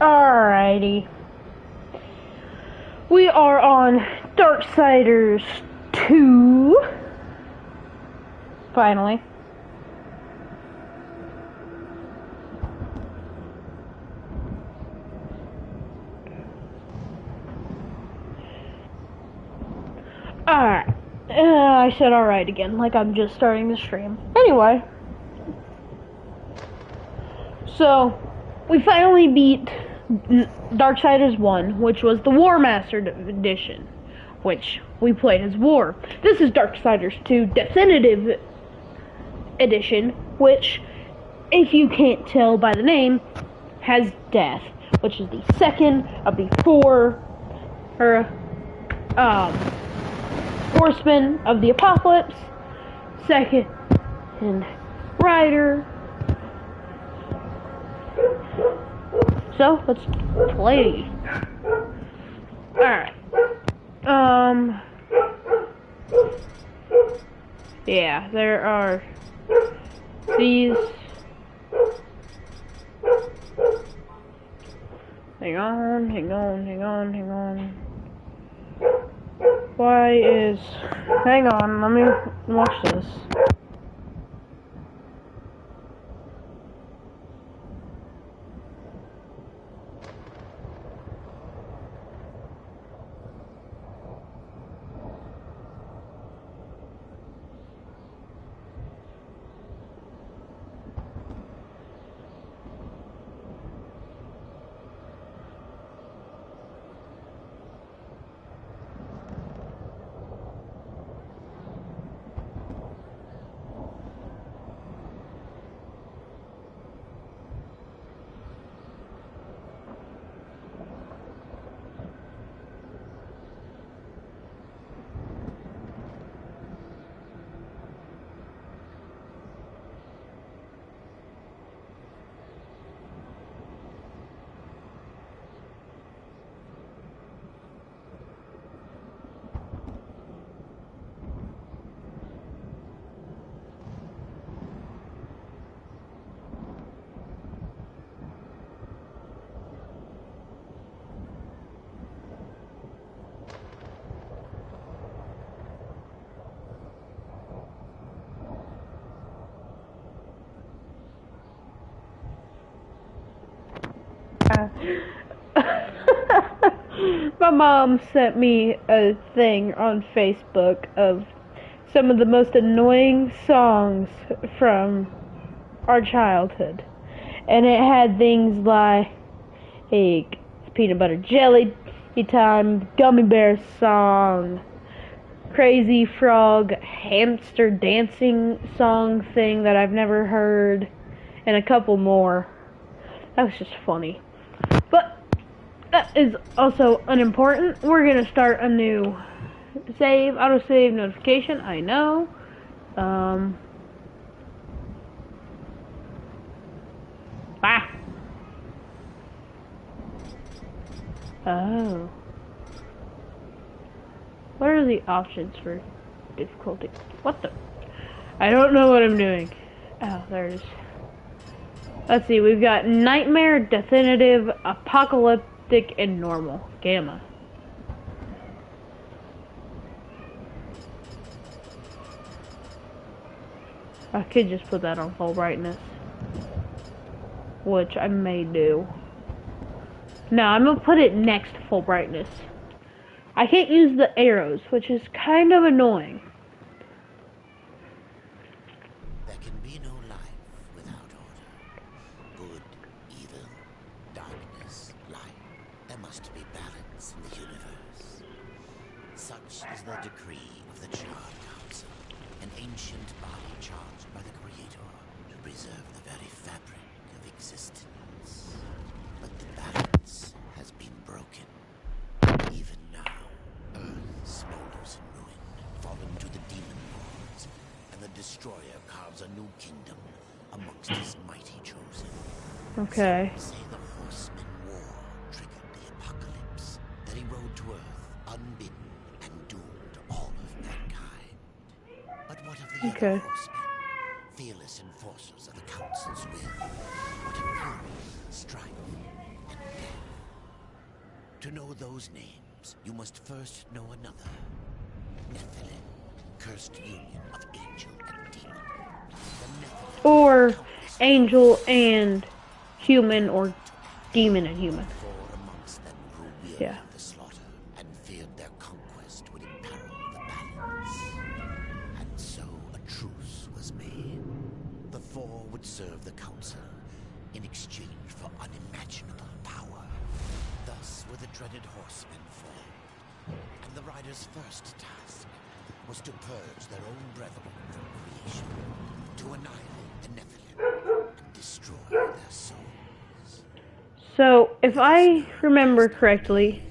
Alrighty. We are on Darksiders 2. Finally. Alright. I said alright again, like I'm just starting the stream. Anyway. So, we finally beat Darksiders 1, which was the War Master edition, which we played as War. This is Darksiders 2 Definitive Edition, which, if you can't tell by the name, has death, which is the second of the four horsemen of the apocalypse, second rider. So, let's play. Alright. Yeah, there are these. Hang on. Hang on, let me watch this. My mom sent me a thing on Facebook of some of the most annoying songs from our childhood. And it had things like peanut butter jelly time, gummy bear song, crazy frog hamster dancing song thing that I've never heard, and a couple more. That was just funny. But that is also unimportant. We're gonna start a new save, autosave notification, I know. Oh. What are the options for difficulty? What the? I don't know what I'm doing. Oh, there it is. Let's see, we've got Nightmare, Definitive, Apocalyptic, and Normal. Gamma. I could just put that on full brightness, which I may do. No, I'm gonna put it next to full brightness. I can't use the arrows, which is kind of annoying. There can be no life without order. Good, evil, darkness, light. There must be balance in the universe. Such is the decree of the Charred Council, an ancient body charged by the Creator to preserve the very fabric of existence. But the balance has been broken. Even now, Earth smolders in ruin, fallen to the demon lords, and the Destroyer carves a new kingdom amongst his mighty chosen. Okay. Some say the Horseman War triggered the apocalypse, that he rode to Earth unbidden and doomed all of mankind. But what of the other horsemen? Fearless enforcers of the Council's will. What of fury, strife, and death? To know those names, you must first know another. Nephilim, cursed union of angel and demon. The Nephilim Or countless angel and human, or demon and human. for amongst them grew weary Yeah. of the slaughter and feared their conquest would imperil the balance. And so a truce was made. The four would serve the council in exchange for unimaginable power. Thus were the dreaded horsemen formed, and the riders' first task was to purge their own brethren from creation, to annihilate the Nephilim and destroy their souls. So, if I remember correctly,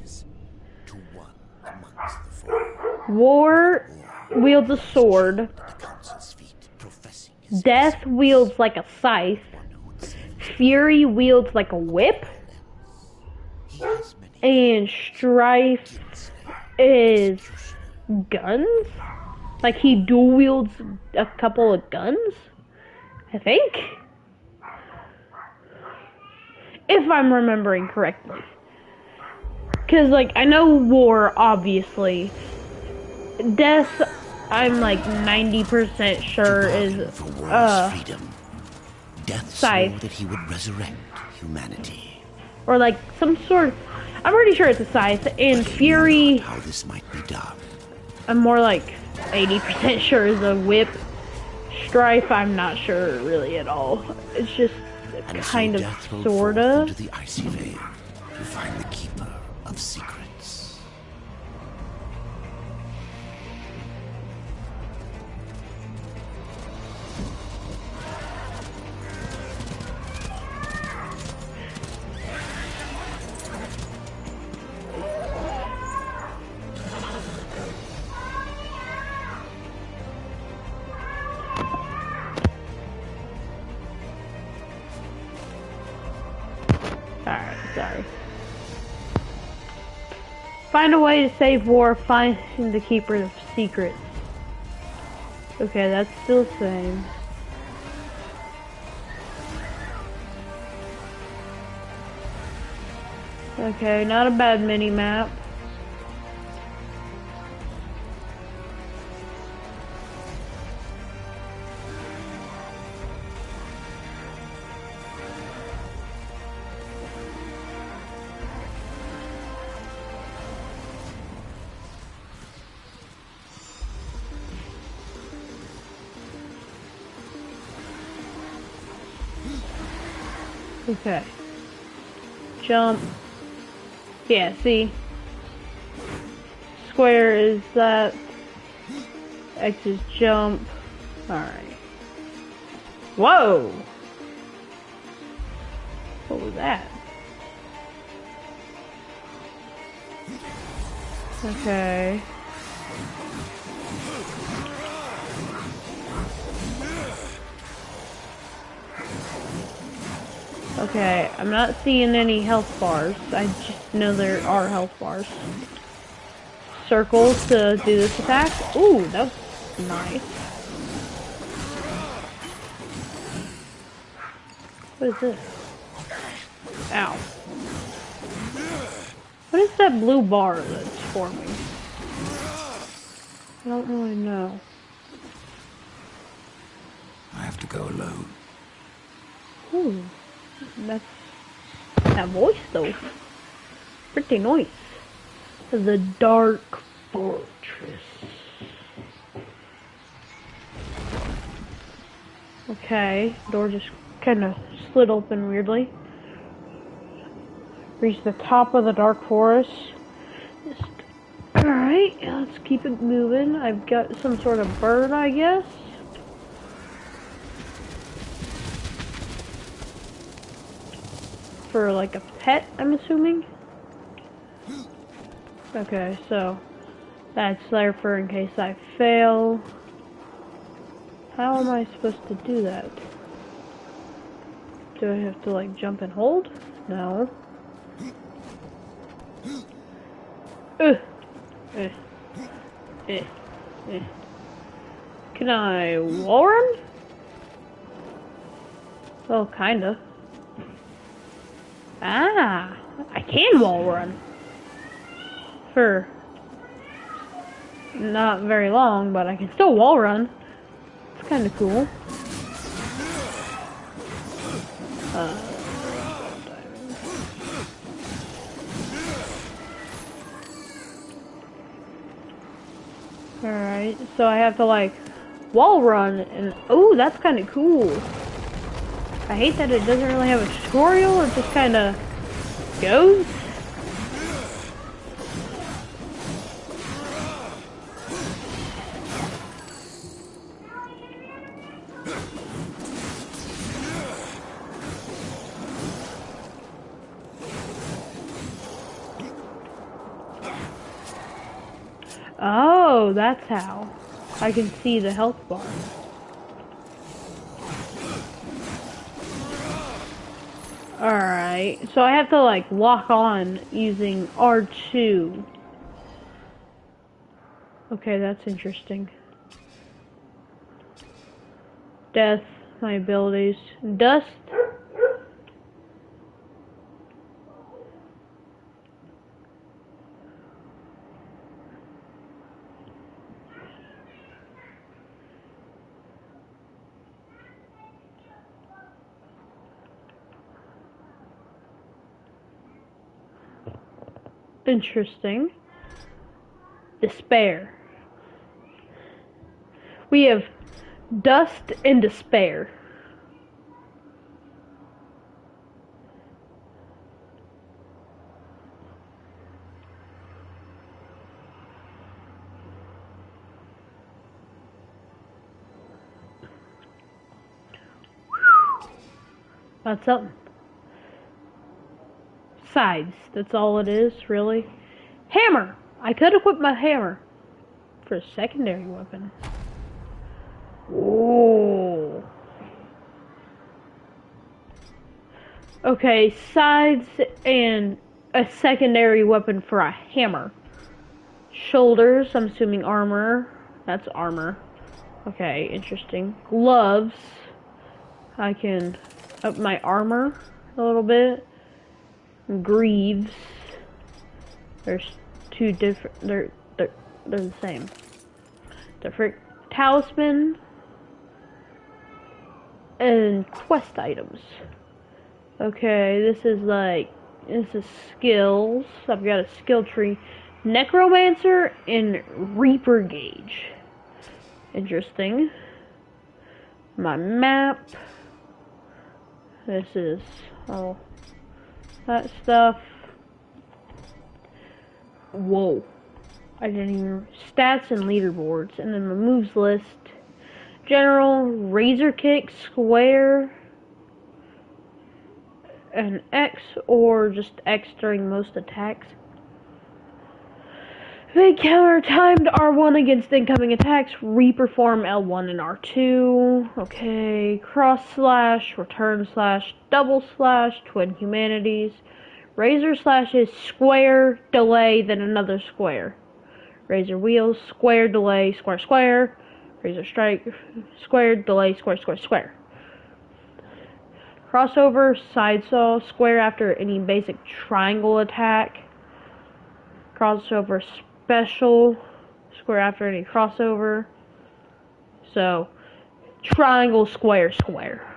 To one amongst the four, War wields a sword, at the council's feet, professing his Death wields like a scythe, one who would save Fury wields like a whip, he has many and Strife is guns? Like he dual wields a couple of guns? I think? If I'm remembering correctly. Because, like, I know War, obviously. Death, I'm like 90% sure is, for world's freedom. Death scythe. swore that he would resurrect humanity. or like some sort of, I'm pretty sure it's a scythe, and Fury, How this might be done. I'm more like 80% sure is a whip. Strife, I'm not sure really at all. It's just And kind so of, Death rode sorta. forth into the icy veil to find the keeper of secrets. Alright, sorry. Find a way to save War, find the keeper of secrets. Okay, that's still the same. Okay, not a bad mini-map. Okay. Jump. Yeah, see? Square is that. X is jump. Alright. Whoa! What was that? Okay. Okay, I'm not seeing any health bars. I just know there are health bars. Circle to do this attack. Ooh, that was nice. What is this? Ow. What is that blue bar that's forming? I don't really know. I have to go alone. Ooh. That's that voice though. Pretty nice. The Dark Fortress. Okay, door just kind of slid open weirdly. Reach the top of the Dark Forest. Alright, let's keep it moving. I've got some sort of bird, I guess. For like a pet, I'm assuming. Okay, so that's there for in case I fail. How am I supposed to do that? Do I have to like jump and hold? No. Eh. Eh. Eh. Can I wall run? Well, kinda. Ah, I can wall run. for not very long, but I can still wall run. It's kind of cool. Alright, so I have to like wall run, and oh, that's kind of cool. I hate that it doesn't really have a tutorial, it just kind of goes. Oh, that's how. I can see the health bar. Alright, so I have to like lock on using R2. Okay, that's interesting. Death, my abilities. Dust. Interesting. Despair. We have dust and despair. That's something. Sides. That's all it is, really. Hammer! I could equip my hammer for a secondary weapon. Ooh. Okay, sides and a secondary weapon for a hammer. Shoulders, I'm assuming armor. That's armor. Okay, interesting. Gloves. I can up my armor a little bit. Greaves. There's two different. They're the same. Different talisman and quest items. Okay, this is skills. I've got a skill tree, necromancer and reaper gauge. Interesting. My map. This is all that stuff. Whoa. I didn't even... Stats and leaderboards. And then the moves list. General, razor kick, square, and X, or just X during most attacks. They counter timed R1 against incoming attacks. Reperform L1 and R2. Okay. Cross slash, return slash, double slash, twin humanities. Razor slash is square, delay, then another square. Razor wheels, square, delay, square, square. Razor strike, square, delay, square, square, square. Crossover, side saw, square after any basic triangle attack. Crossover special, square after any crossover. So, triangle, square, square.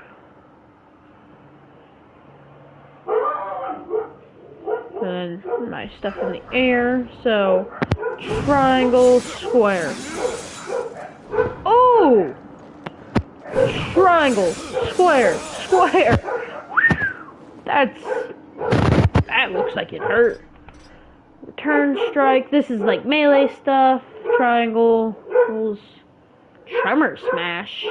And my stuff in the air, so triangle, square. Oh! Triangle, square, square. That looks like it hurt. Return strike. This is like melee stuff. Triangle, tremor smash.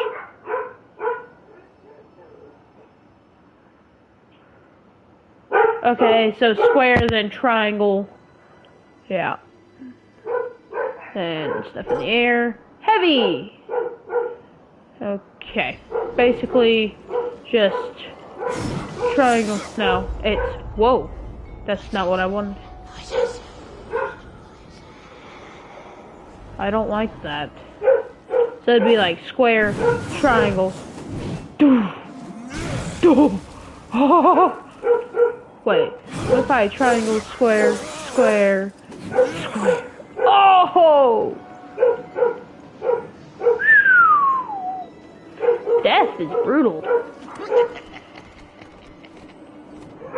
Okay, so square, then triangle. Yeah. And stuff in the air. Heavy! Okay. Basically, just triangle. No, it's... Whoa. That's not what I wanted. I don't like that. So it'd be like square, triangle. Doo! Doo! Oh! Wait, what if I triangle, square, square, Square. Oh! Death is brutal.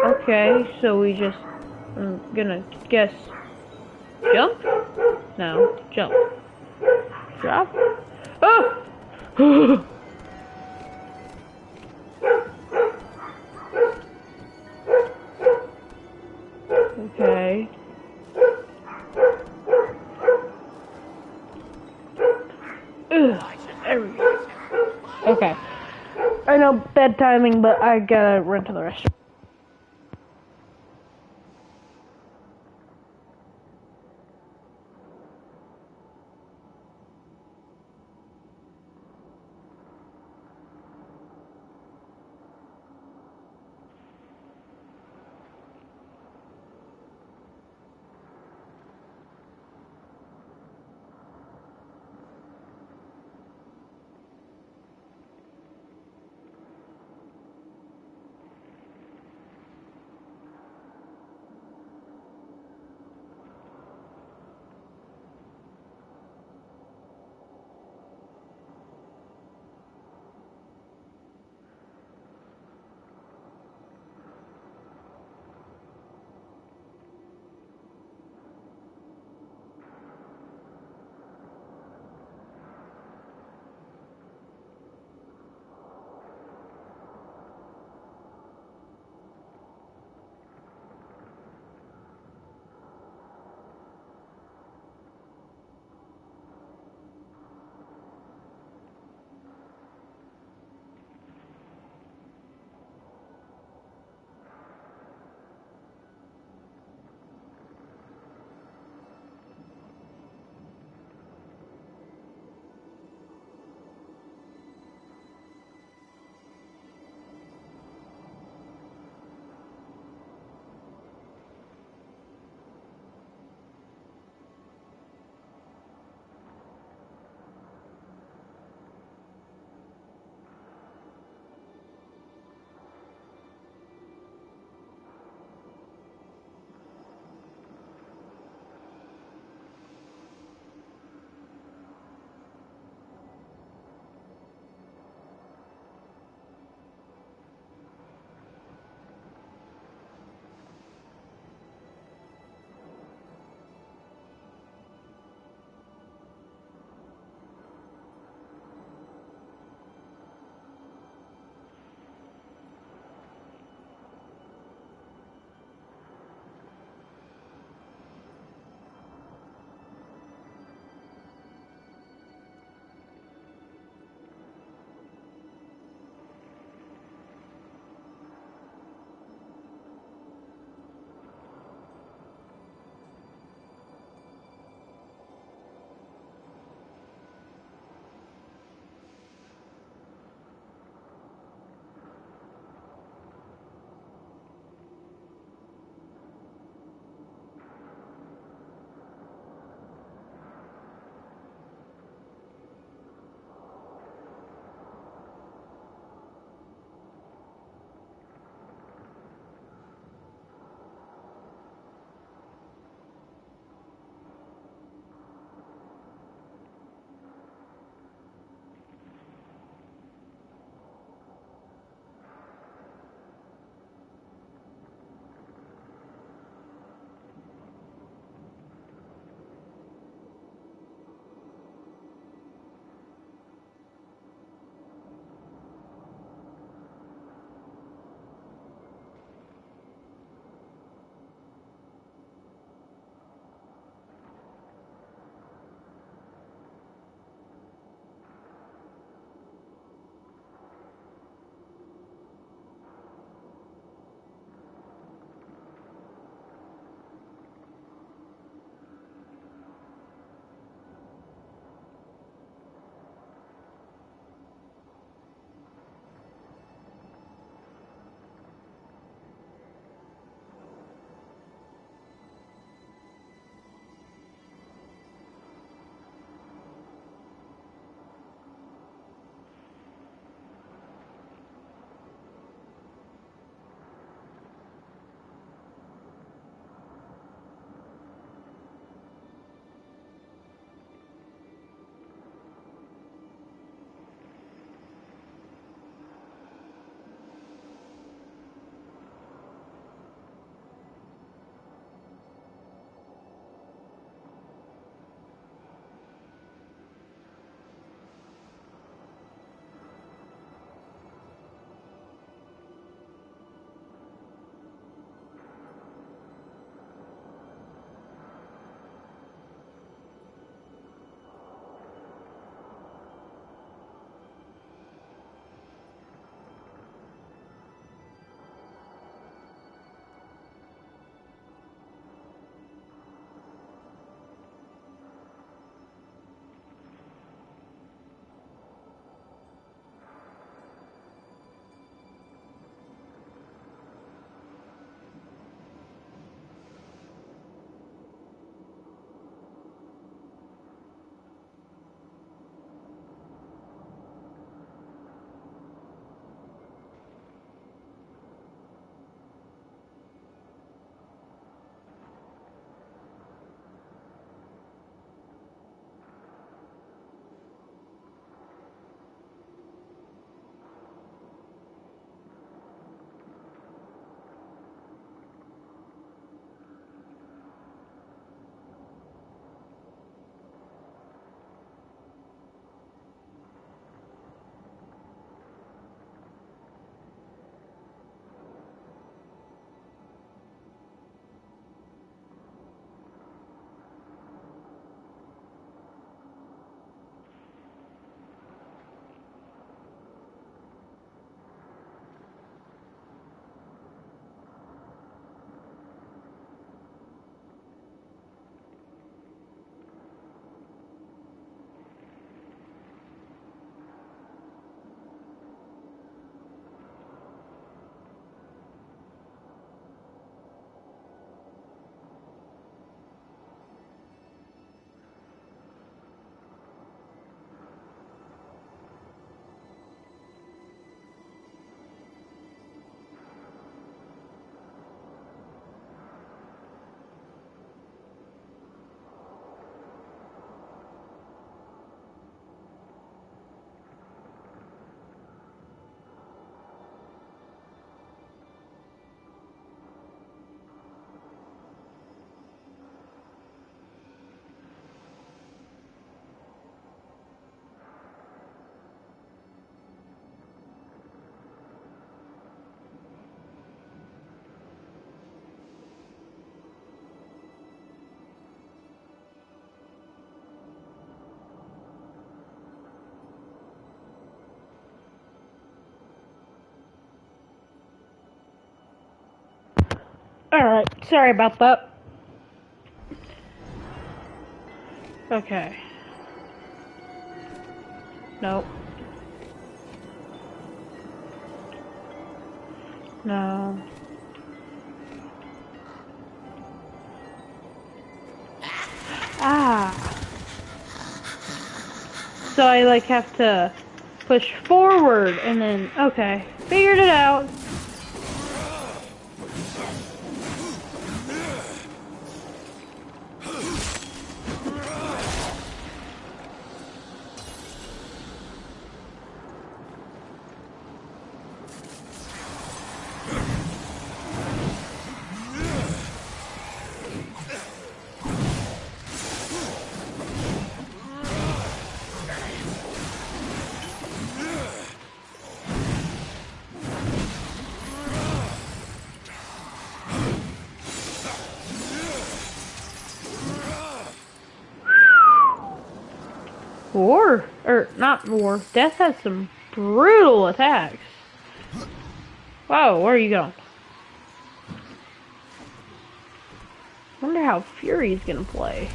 Okay, so we just... I'm gonna guess... Jump? No, jump. Drop? Oh! Okay. Ugh, there we go. Okay. I know bad timing, but I gotta run to the restroom. Alright, sorry about that. Okay. Nope. No. Ah. So I like have to push forward and then, okay. Figured it out. Not war. Death has some brutal attacks. Whoa, where are you going? Wonder how Fury's gonna play.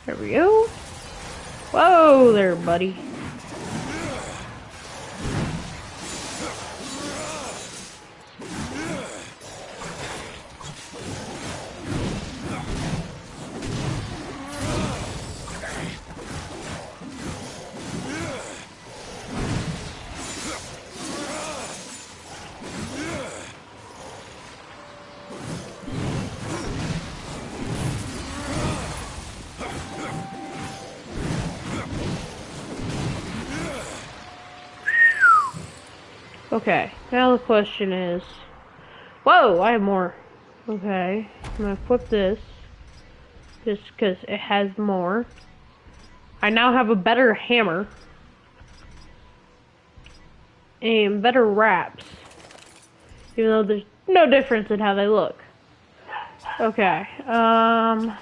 There we go. Whoa there, buddy. Okay, now the question is... Whoa, I have more. Okay, I'm gonna equip this. Just because it has more. I now have a better hammer. And better wraps. Even though there's no difference in how they look. Okay, let's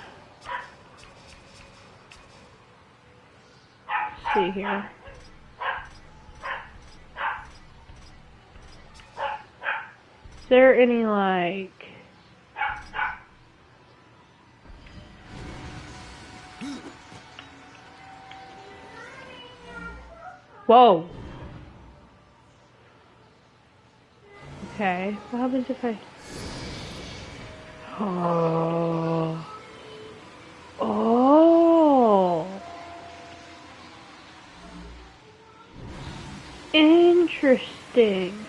see here. Is there any, like... Whoa! Okay, what happens if I... Oh... Oh... Interesting.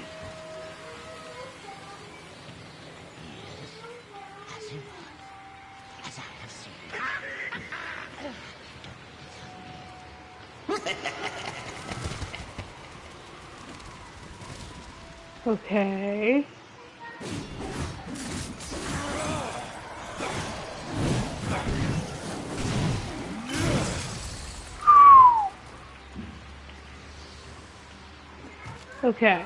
Okay. Okay.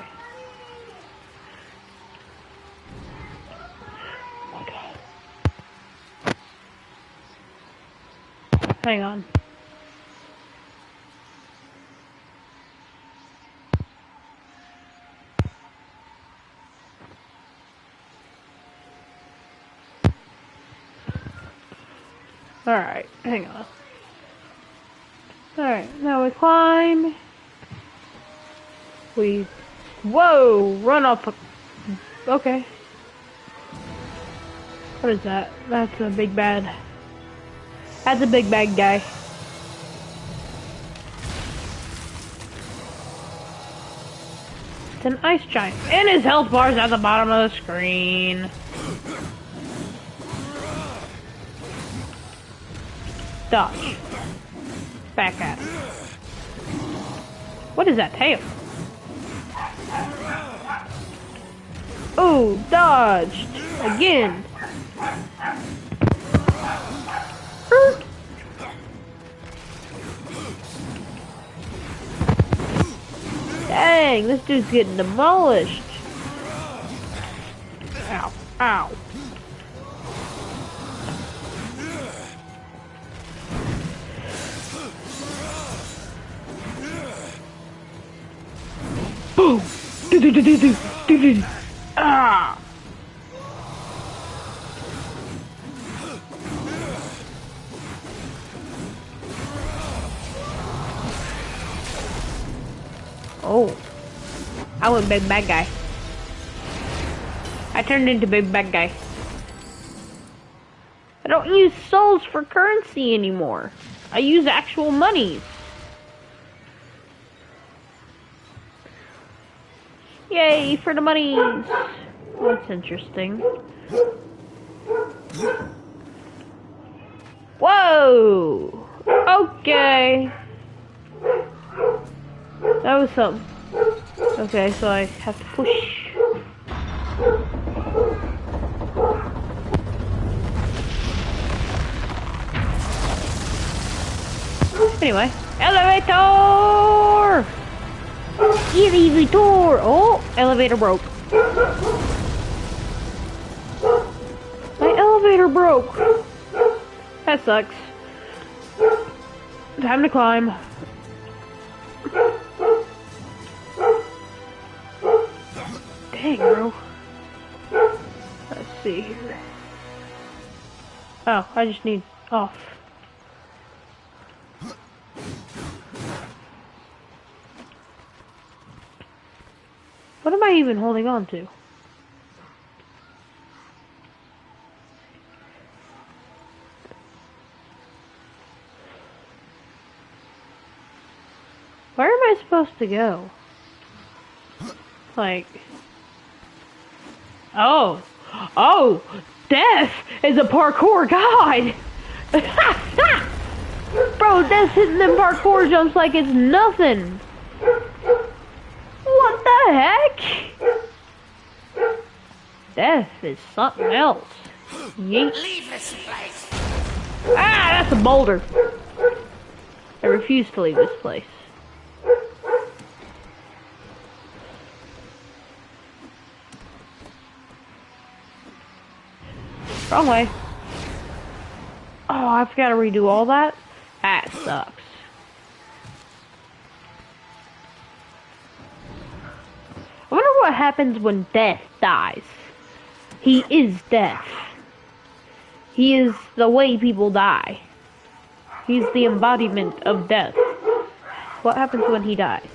Hang on. Alright, hang on. Alright, now we climb. We... Whoa! Run up. Okay. What is that? That's a big bad. That's a big bad guy. It's an ice giant. And his health bar's at the bottom of the screen. Dodge. Back at him. What is that tail? Oh, dodged. Again. Dang, this dude's getting demolished. Ow, ow. Boom! Do do do do do do do. Ah! Oh, I went big bad guy. I turned into big bad guy. I don't use souls for currency anymore. I use actual monies. Yay for the monies! That's interesting. Whoa! Okay. That was something. Okay, so I have to push. Anyway, elevator! Elevator! Oh, elevator broke. My elevator broke. That sucks. Time to climb. Dang, bro. Let's see here. Oh, I just need off. What am I even holding on to? Where am I supposed to go? Like... Oh! Oh! Death is a parkour god! Bro, Death's hitting them parkour jumps like it's nothing! What the heck? Death is something else. Yeet. Leave this place. Ah, that's a boulder. I refuse to leave this place. Wrong way. Oh, I've got to redo all that? That sucks. I wonder what happens when Death dies. He is Death. He is the way people die. He's the embodiment of death. What happens when he dies?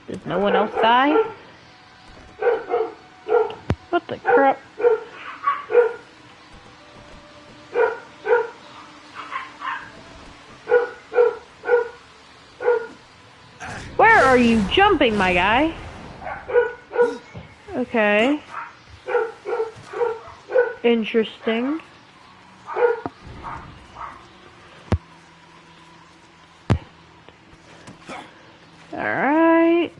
Does no one else die? What the crap? Where are you jumping, my guy? Okay. Interesting. Alright.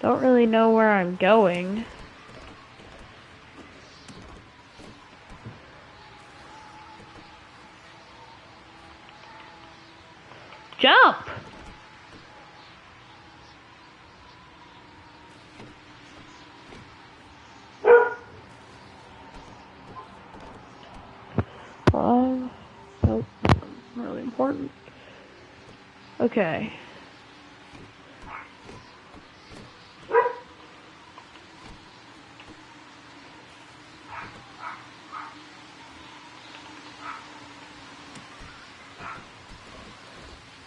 Don't really know where I'm going. Jump! Nope. Not really important. Okay.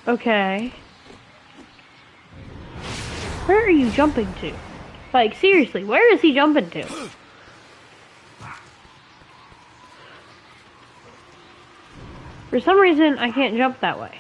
Okay. Where are you jumping to? Like, seriously, where is he jumping to? For some reason, I can't jump that way.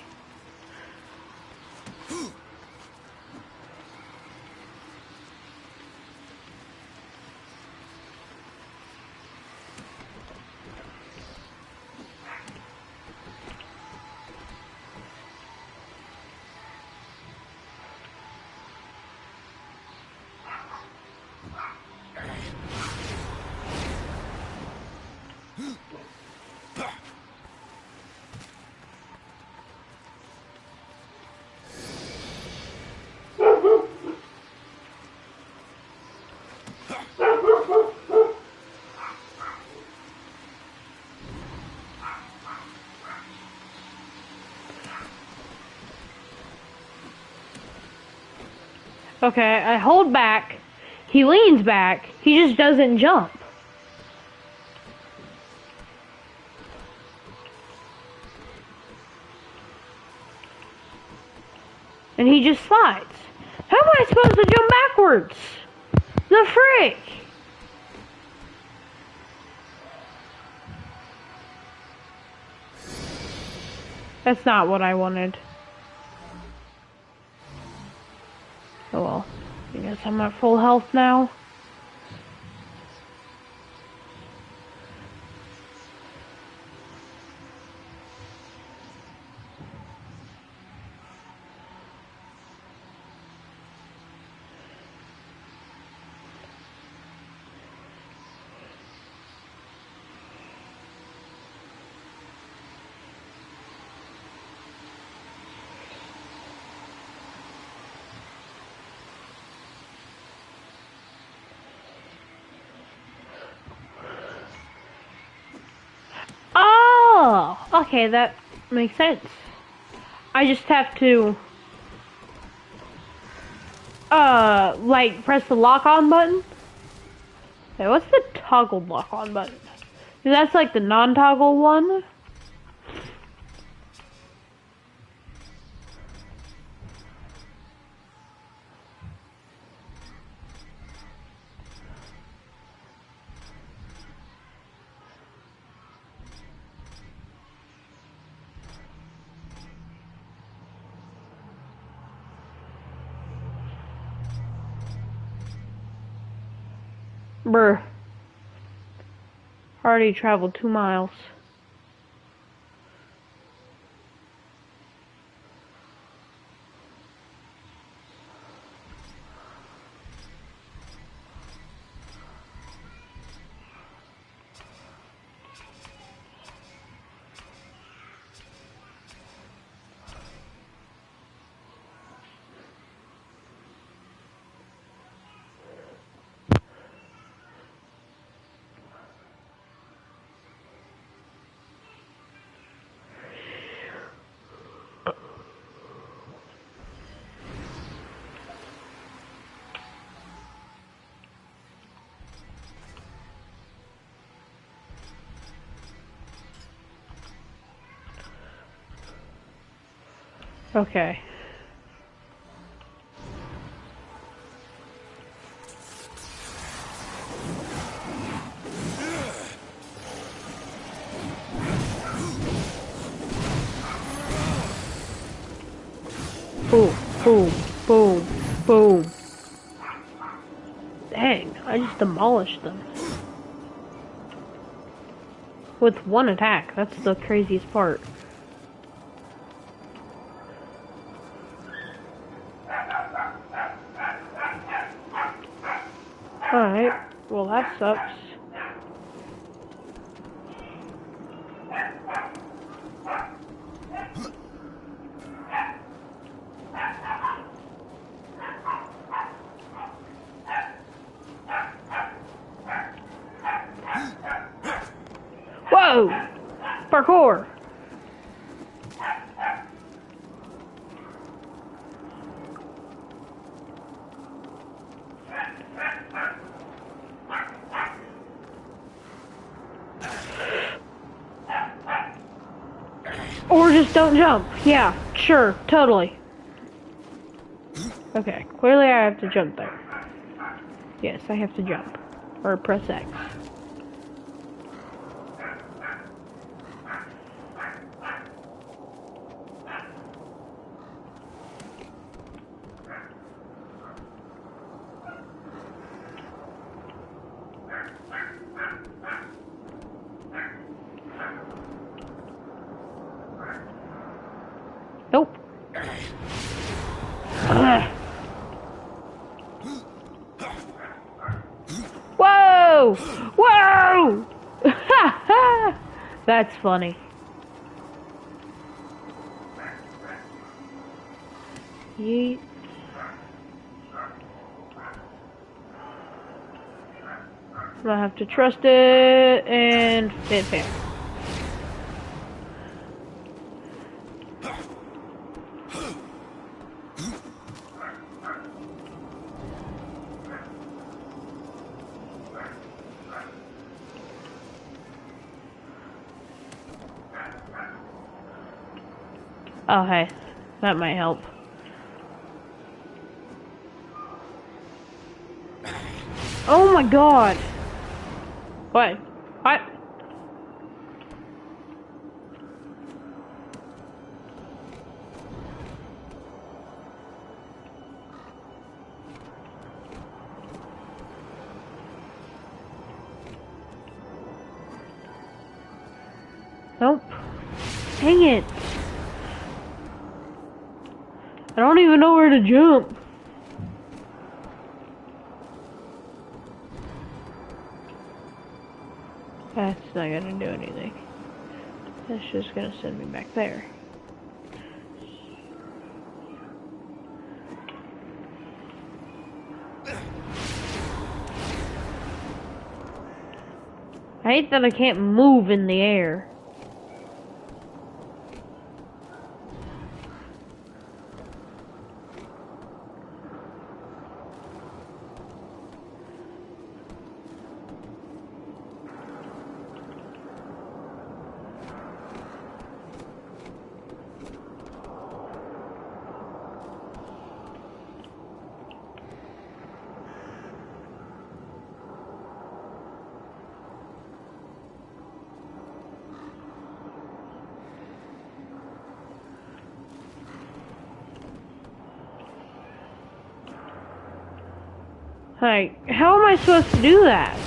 Okay, I hold back. He leans back. He just doesn't jump. And he just slides. How am I supposed to jump backwards? The frick? That's not what I wanted. Oh well. I guess I'm at full health now. Oh! Okay, that makes sense. I just have to, like, press the lock-on button. Okay, what's the toggle lock-on button? That's like the non-toggle one. Brr. Already traveled 2 miles. Okay. Boom, boom, boom, boom. Dang, I just demolished them. With one attack, that's the craziest part. Alright, well that sucks. Whoa! Parkour! Or just don't jump. Yeah, sure, totally. Okay, clearly I have to jump there. Yes, I have to jump. Or press X. Nope. Whoa! Whoa! That's funny. Yeet. I have to trust it and hit him. Oh, hey. That might help. Oh my god! What? What? Nope. Dang it. I don't even know where to jump. That's not gonna do anything. That's just gonna send me back there. I hate that I can't move in the air. Like, how am I supposed to do that?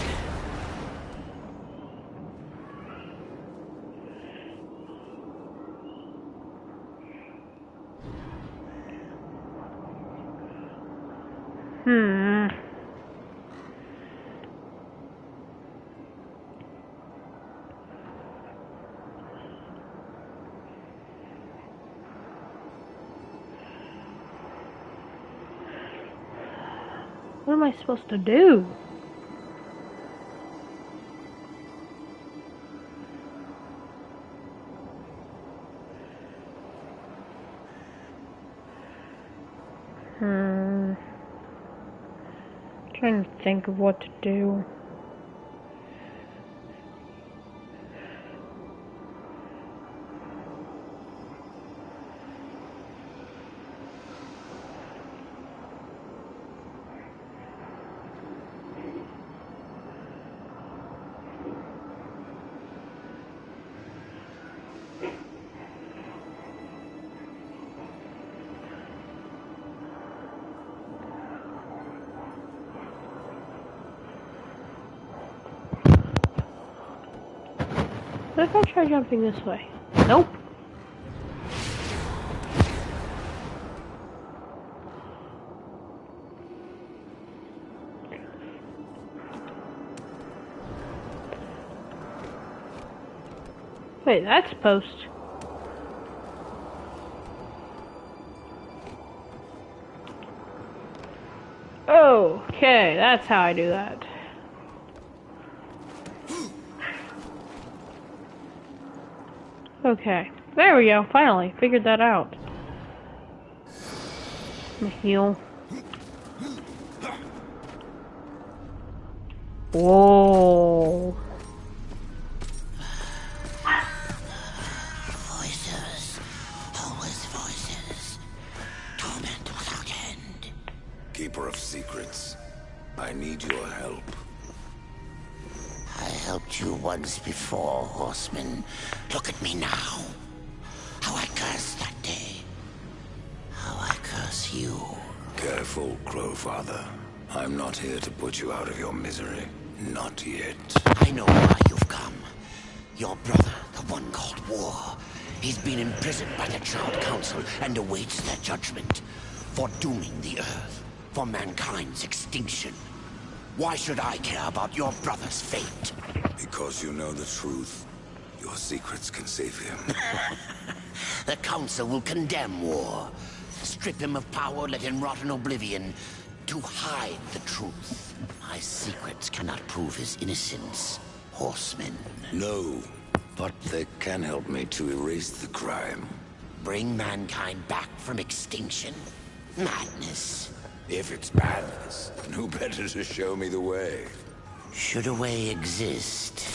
What am I supposed to do? Trying to think of what to do. What if I try jumping this way? Nope. Wait, that's post. Okay, that's how I do that. Okay, there we go, finally, figured that out. I'm gonna heal. Whoa. Voices, always voices. Torment without end. Keeper of secrets, I need your help. I helped you once before, Horseman. Look at me now. How I cursed that day. How I curse you. Careful, Crowfather. I'm not here to put you out of your misery. Not yet. I know why you've come. Your brother, the one called War. He's been imprisoned by the Child Council and awaits their judgment. For dooming the Earth. For mankind's extinction. Why should I care about your brother's fate? Because you know the truth. Your secrets can save him. The Council will condemn War. Strip him of power, let him rot in oblivion. To hide the truth. My secrets cannot prove his innocence, Horseman. No, but they can help me to erase the crime. Bring mankind back from extinction? Madness. If it's madness, then who better to show me the way? Should a way exist,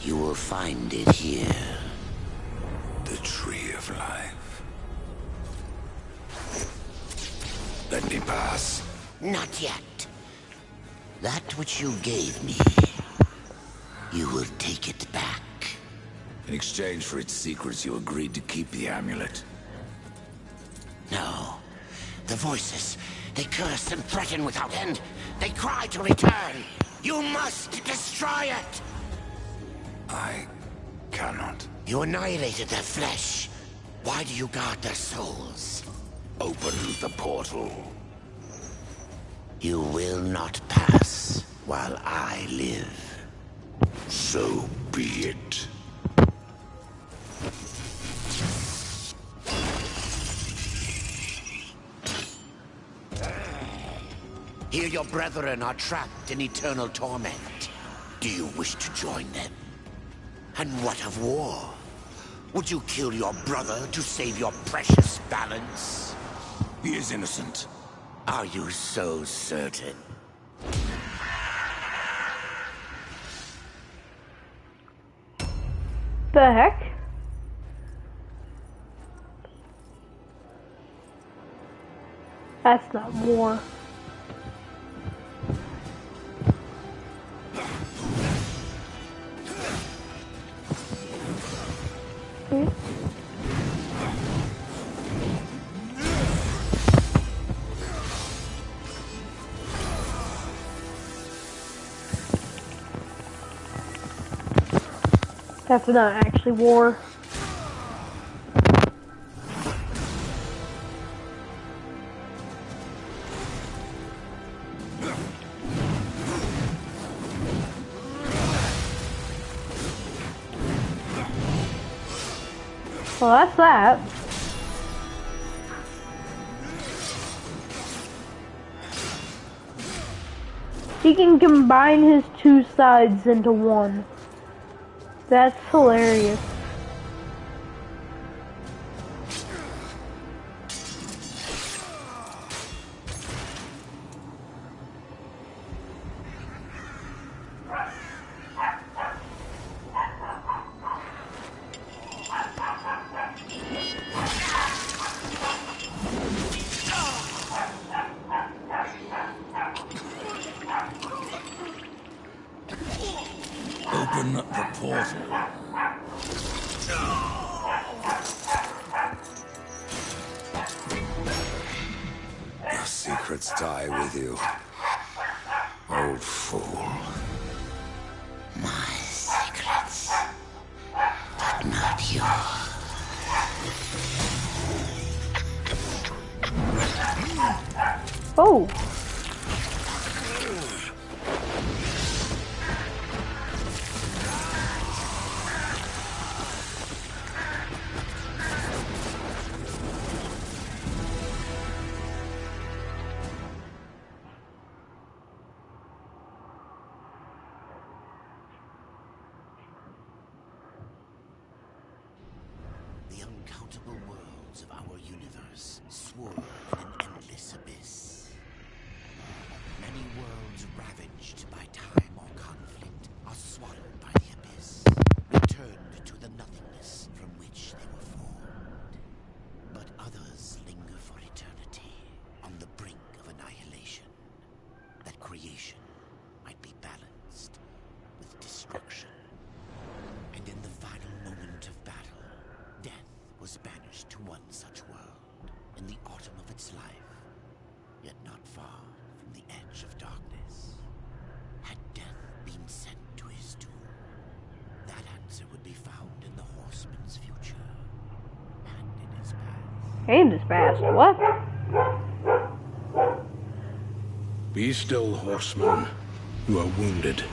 you will find it here. The tree. afterlife. Let me pass. Not yet. That which you gave me, you will take it back. In exchange for its secrets, you agreed to keep the amulet. No. The voices, they curse and threaten without end. They cry to return. You must destroy it! I cannot. You annihilated their flesh. Why do you guard their souls? Open the portal. You will not pass while I live. So be it. Here your brethren are trapped in eternal torment. Do you wish to join them? And what of war? Would you kill your brother to save your precious balance? He is innocent. Are you so certain? The heck? That's not war. That's not actually war. Well, that's that. He can combine his two sides into one. That's hilarious. Open the portal. Your secrets die with you, old fool. My secrets, but not yours. Oh. The uncountable worlds of our universe swirl in an endless abyss. Many worlds ravaged by time or conflict are swallowed by the abyss, returned to the nothingness from which they were formed. But others linger for eternity on the brink of annihilation, that creation might be balanced with destruction. And in the final moment of battle, death was banished to one such world in the autumn of its life, yet not far from the edge of darkness. Had death been sent to his doom, that answer would be found in the horseman's future and in his past. And his past. What? Be still, horseman. You are wounded.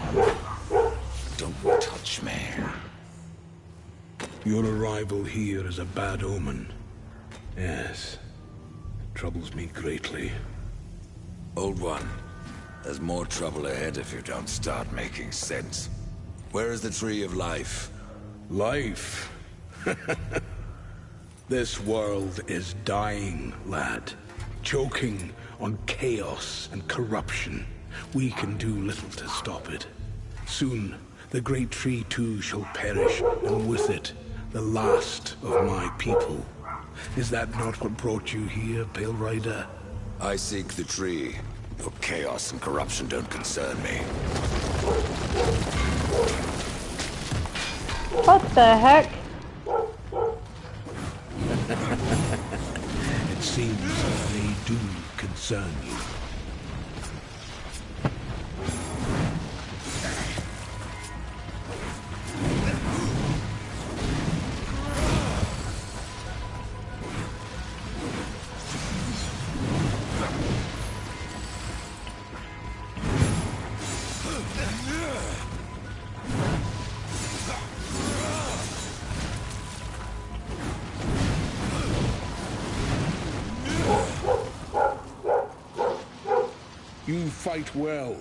Don't touch me. Your arrival here is a bad omen. Yes. It troubles me greatly. Old one, there's more trouble ahead if you don't start making sense. Where is the Tree of Life? Life? This world is dying, lad. Choking on chaos and corruption. We can do little to stop it. Soon, the great tree too shall perish, and with it, the last of my people. Is that not what brought you here, Pale Rider? I seek the tree. Your chaos and corruption don't concern me. What the heck? It seems they do concern you. You fight well,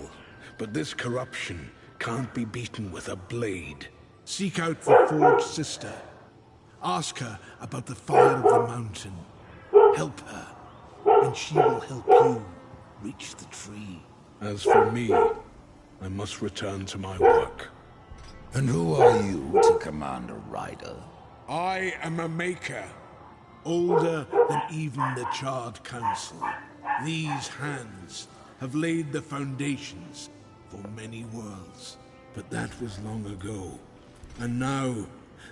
but this corruption can't be beaten with a blade. Seek out the Forged Sister. Ask her about the fire of the mountain. Help her, and she will help you reach the tree. As for me, I must return to my work. And who are you to command a rider? I am a maker, older than even the Charred Council. These hands have laid the foundations for many worlds. But that was long ago, and now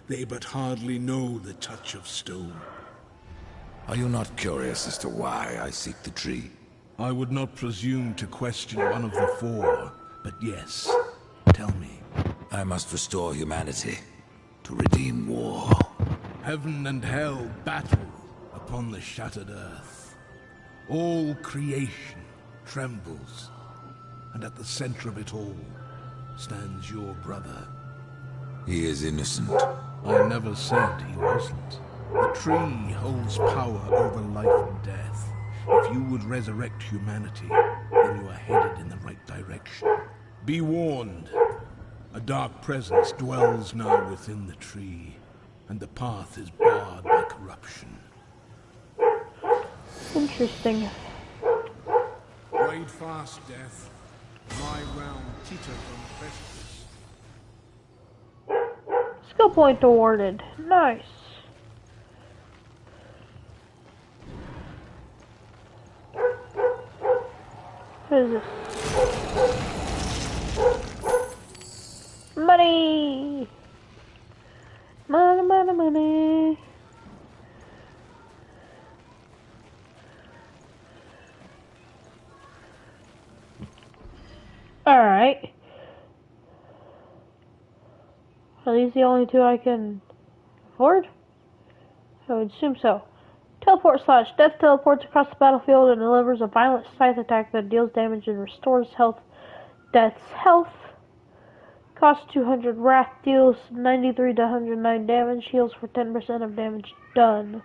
they but hardly know the touch of stone. Are you not curious as to why I seek the tree? I would not presume to question one of the four, but yes, tell me. I must restore humanity, to redeem war. Heaven and hell battle upon the shattered earth. All creation trembles, and at the center of it all stands your brother. He is innocent. I never said he wasn't. The tree holds power over life and death. If you would resurrect humanity, then you are headed in the right direction. Be warned. A dark presence dwells now within the tree, and the path is barred by corruption. Interesting. Ride fast, Death. My realm teeters on the precipice. Skill point awarded. Nice. What is this? Money! Money, money, money. Alright. Are these the only two I can afford? I would assume so. Teleport slash. Death teleports across the battlefield and delivers a violent scythe attack that deals damage and restores health. Death's health. Costs 200 Wrath, deals 93 to 109 damage, heals for 10% of damage done.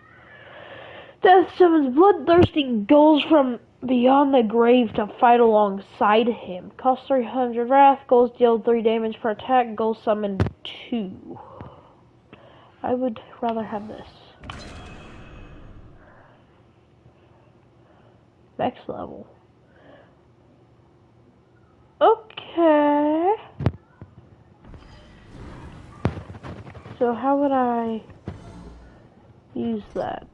Death summons bloodthirsty ghouls from beyond the grave to fight alongside him. Costs 300 Wrath, ghouls deal 3 damage per attack, ghouls summon 2. I would rather have this. Next level. Okay. So how would I use that?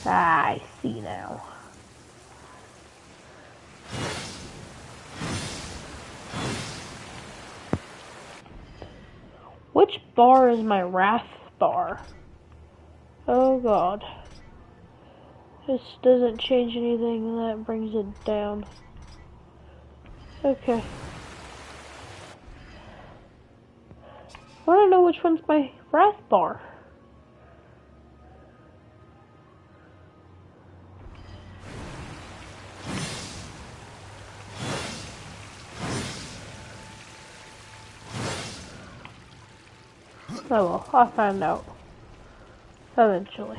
I see now. Which bar is my Wrath bar? Oh god. This doesn't change anything, that brings it down. Okay. I want to know which one's my Wrath bar. Oh well, I'll find out. Eventually.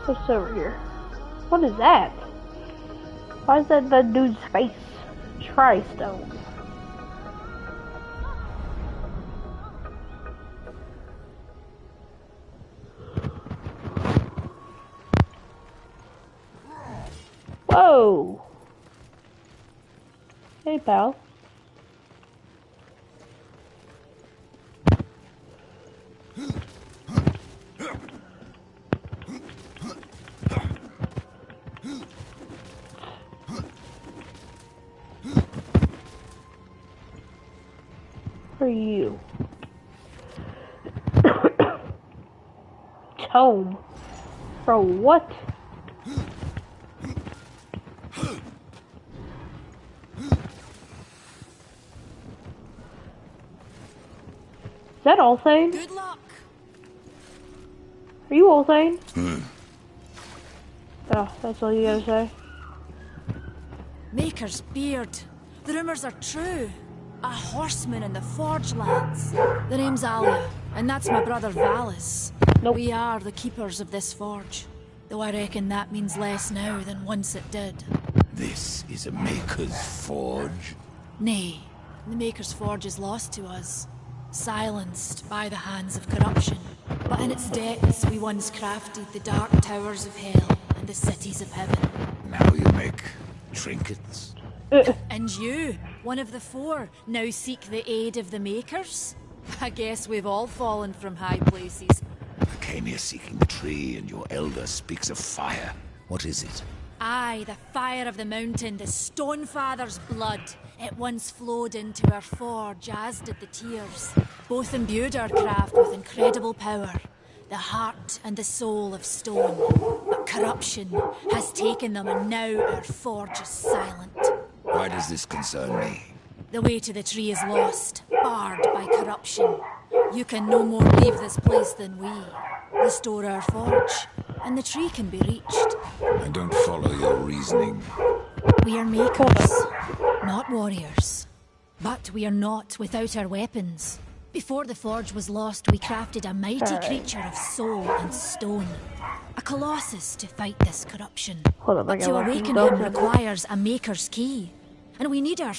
What's over here? What is that? Why is that dude's face? Tri-stone. Whoa! Hey, pal. Who are you? Tome. Bro, what? Is that Althane? Good luck. Are you Althane? Oh, that's all you gotta say. Maker's beard. The rumors are true. A horseman in the Forge lands. The name's Alia, and that's my brother Valis. Nope. We are the keepers of this forge. Though I reckon that means less now than once it did. This is a Maker's Forge? Nay, the Maker's Forge is lost to us. Silenced by the hands of corruption. But in its depths we once crafted the dark towers of hell and the cities of heaven. Now you make trinkets? And you, one of the four, now seek the aid of the Makers? I guess we've all fallen from high places. I came here seeking the tree, and your elder speaks of fire. What is it? Aye, the fire of the mountain, the Stonefather's blood. It once flowed into our forge, as did the tears. Both imbued our craft with incredible power. The heart and the soul of stone. But corruption has taken them, and now our forge is silent. Why does this concern me? The way to the tree is lost, barred by corruption. You can no more leave this place than we. Restore our forge, and the tree can be reached. I don't follow your reasoning. We are makers, not warriors. But we are not without our weapons. Before the forge was lost, we crafted a mighty creature of soul and stone. A colossus to fight this corruption. Hold up, I But gotta to watch awaken these him dogs. requires a maker's key. And we need our...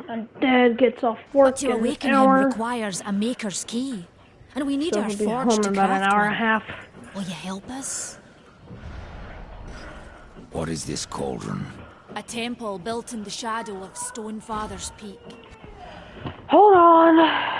My dad gets off work But to in an awaken him hour. requires a maker's key. And we need So our he'll be forge home to in about an craft hour one. and a half. Will you help us? What is this cauldron? A temple built in the shadow of Stonefather's Peak. Hold on.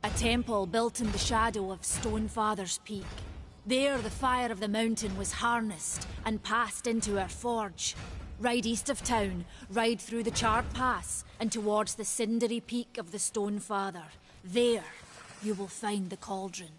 A temple built in the shadow of Stonefather's Peak. There the fire of the mountain was harnessed and passed into our forge. Ride east of town, ride through the charred pass, and towards the cindery peak of the Stonefather. There, you will find the cauldron.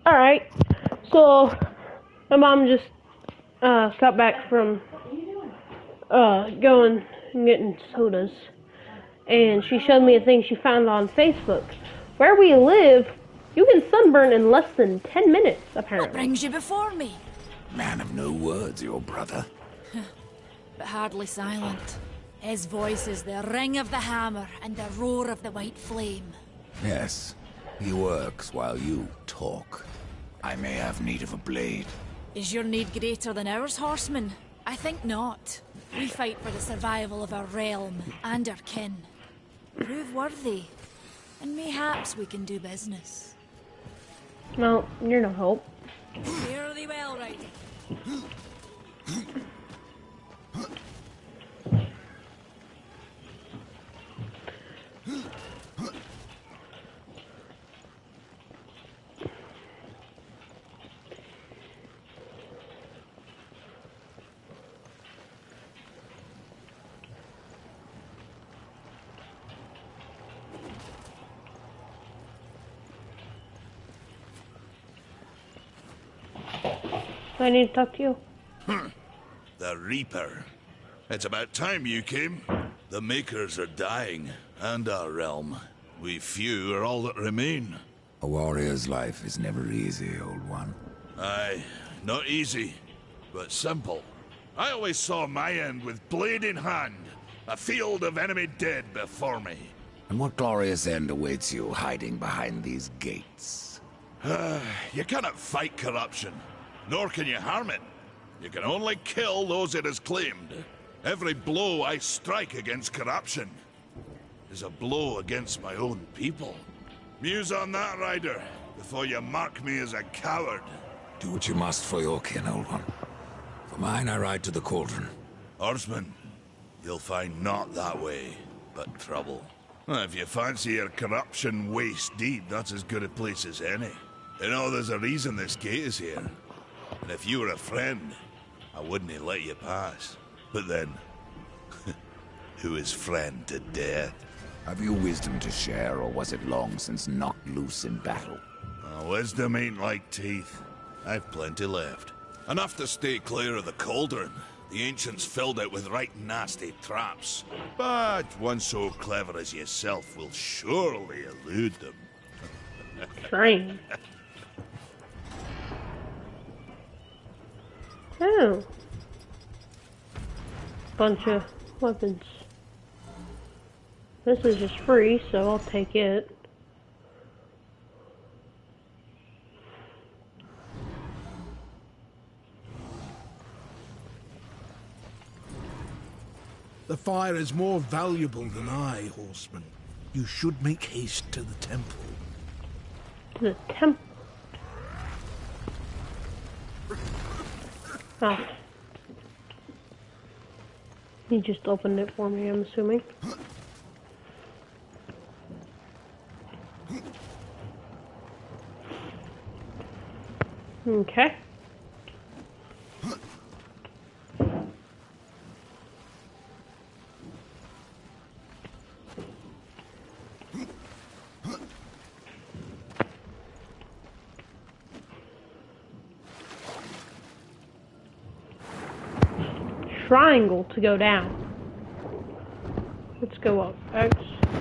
Alright, so my mom just got back from going and getting sodas, and she showed me a thing she found on Facebook. Where we live, you can sunburn in less than 10 minutes, What apparently. brings you before me? Man of no words, your brother. But hardly silent. His voice is the ring of the hammer and the roar of the white flame. Yes, he works while you talk. I may have need of a blade. Is your need greater than ours, horseman? I think not. We fight for the survival of our realm and our kin. Prove worthy, and mayhaps we can do business. No, you're no help. Fare thee well, rider. I need to talk to you. The Reaper. It's about time you came. The Makers are dying, and our realm. We few are all that remain. A warrior's life is never easy, old one. Aye, not easy, but simple. I always saw my end with blade in hand, a field of enemy dead before me. And what glorious end awaits you hiding behind these gates? You cannot fight corruption, nor can you harm it. You can only kill those it has claimed. Every blow I strike against corruption is a blow against my own people. Muse on that, Ryder, before you mark me as a coward. Do what you must for your kin, old one. For mine, I ride to the cauldron. Horseman, you'll find not that way, but trouble. If you fancy your corruption waist deep, that's as good a place as any. You know, there's a reason this gate is here. And if you were a friend, I wouldn't let you pass. But then, who is friend to death? Have you wisdom to share, or was it long since knocked loose in battle? Wisdom ain't like teeth. I've plenty left. Enough to stay clear of the cauldron. The ancients filled it with right nasty traps. But one so clever as yourself will surely elude them. Train. Oh. Bunch of weapons. This is just free, so I'll take it. The fire is more valuable than I, horseman. You should make haste to the temple. The temple. Oh. He just opened it for me, I'm assuming. Okay. Triangle to go down. Let's go up. X.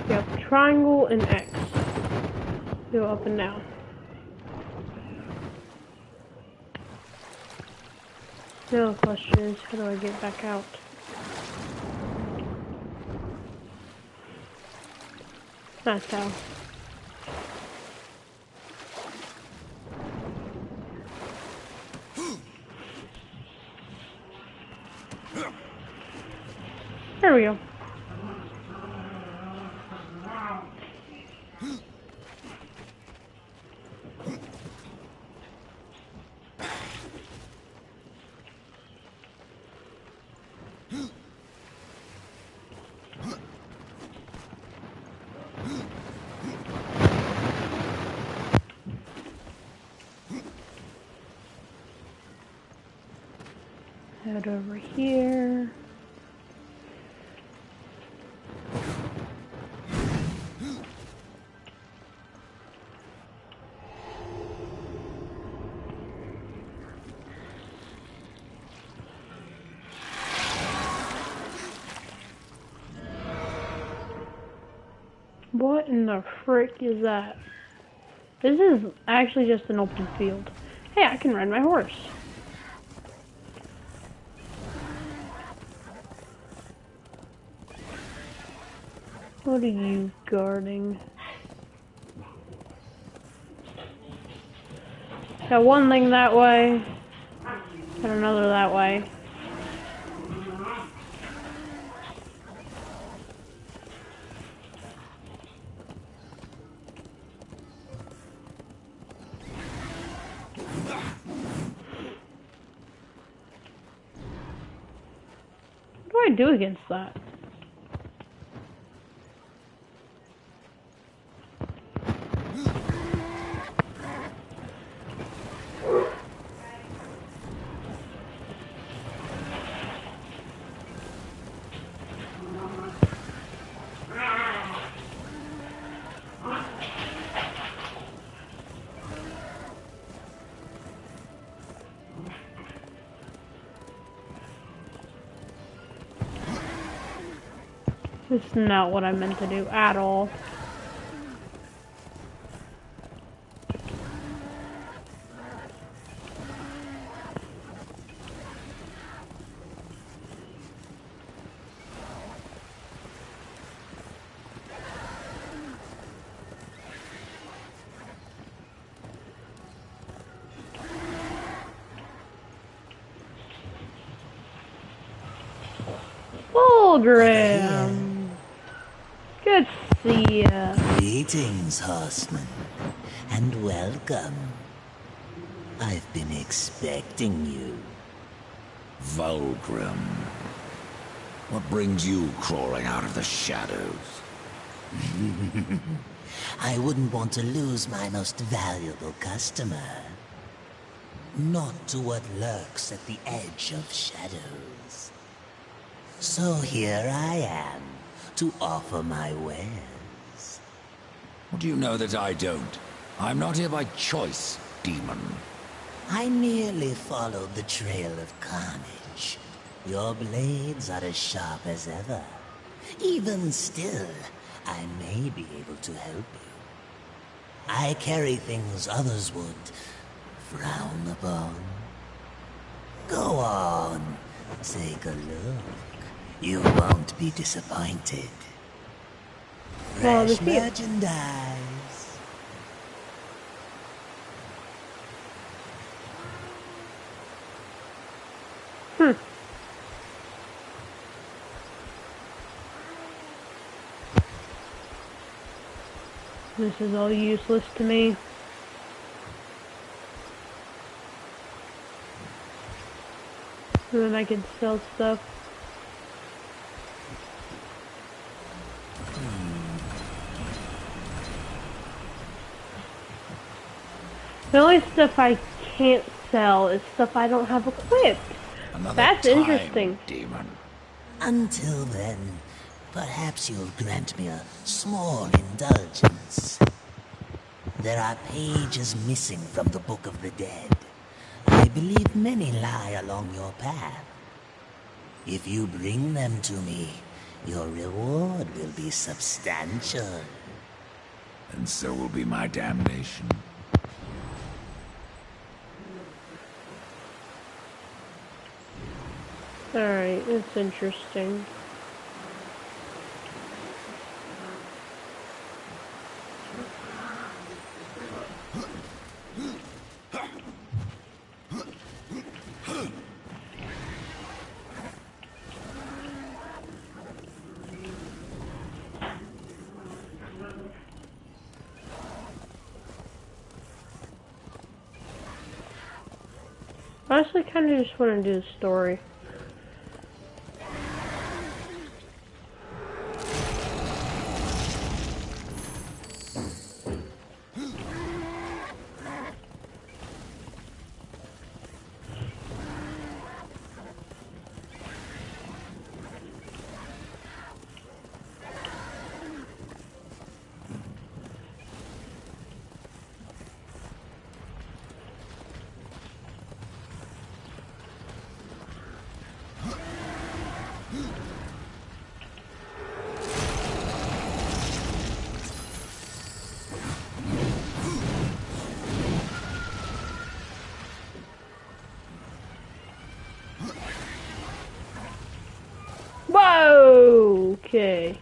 Yep, triangle and X. Go up and down. Now the question is, how do I get back out? That's how. There we go. Head over here. What in the frick is that? This is actually just an open field. Hey, I can ride my horse. What are you guarding? Got one thing that way, and another that way. What do I do against that? It's not what I meant to do at all. Fulgrim! Good to see ya. Greetings, horseman, and welcome. I've been expecting you. Vulgrim. What brings you crawling out of the shadows? I wouldn't want to lose my most valuable customer. Not to what lurks at the edge of shadows. So here I am, to offer my wares. What do you know that I don't? I'm not here by choice, demon. I merely followed the trail of carnage. Your blades are as sharp as ever. Even still, I may be able to help you. I carry things others would frown upon. Go on, take a look. You won't be disappointed. Well, Fresh the field. merchandise. This is all useless to me. And then I can sell stuff. The only stuff I can't sell is stuff I don't have equipped. Another That's time, interesting. demon. Until then, perhaps you'll grant me a small indulgence. There are pages missing from the Book of the Dead. I believe many lie along your path. If you bring them to me, your reward will be substantial. And so will be my damnation. Alright, that's interesting. Honestly, kind of just want to do the story. Okay.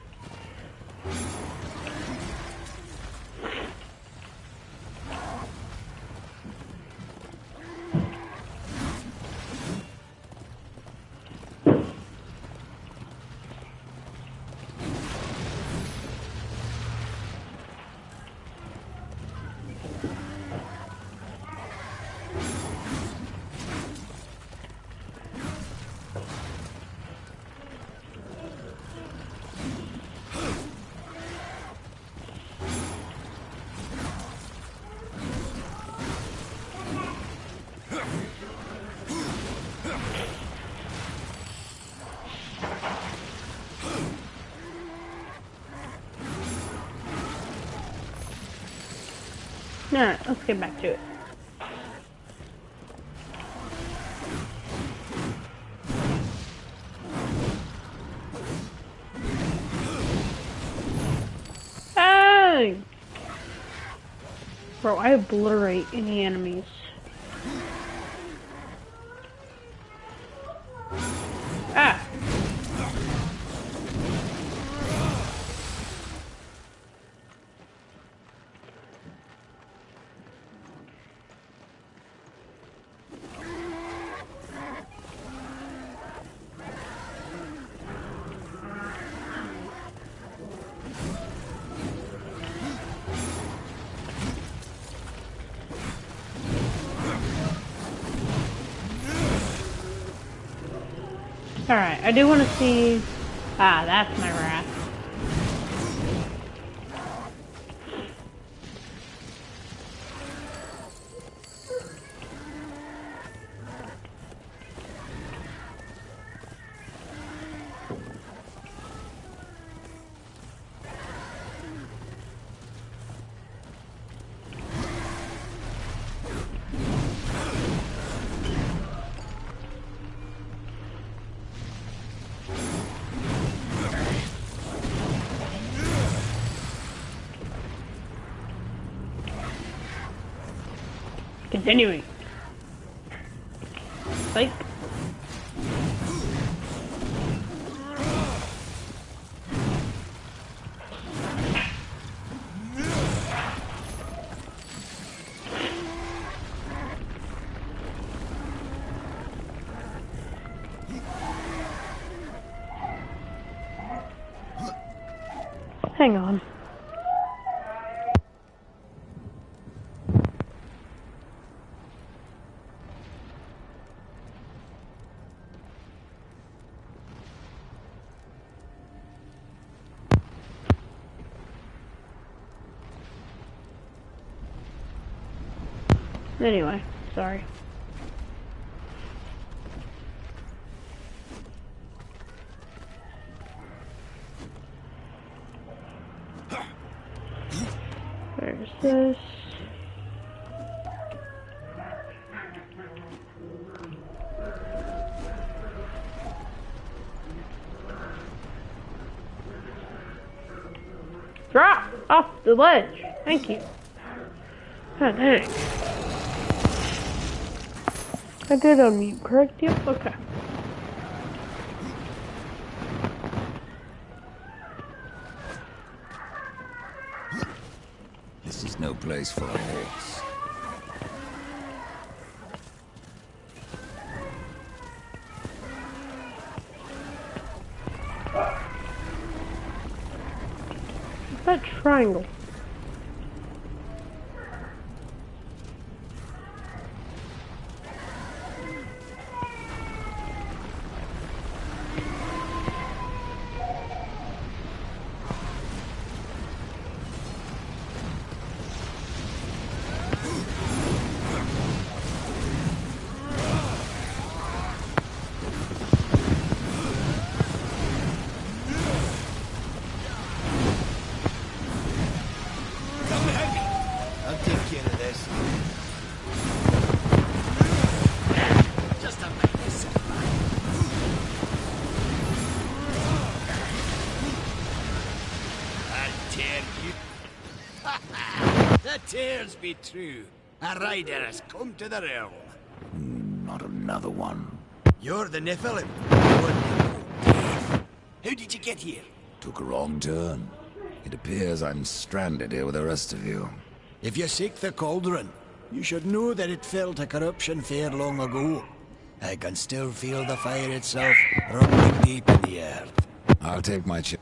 Alright, let's get back to it. Hey! Bro, I obliterate any enemies. Ah! Alright, I do want to see... Ah, that's my wrath. Continuing. Like. Hang on. Anyway, sorry. Where's this? Drop off the ledge. Thank you. Oh, dang. I did unmute, correct? Yep, okay. This is no place for a horse. What's that triangle? The tears be true. A rider has come to the realm. Not another one. You're the Nephilim. How did you get here? Took a wrong turn. It appears I'm stranded here with the rest of you. If you seek the cauldron, you should know that it fell to corruption fair long ago. I can still feel the fire itself rumbling deep in the earth. I'll take my chance.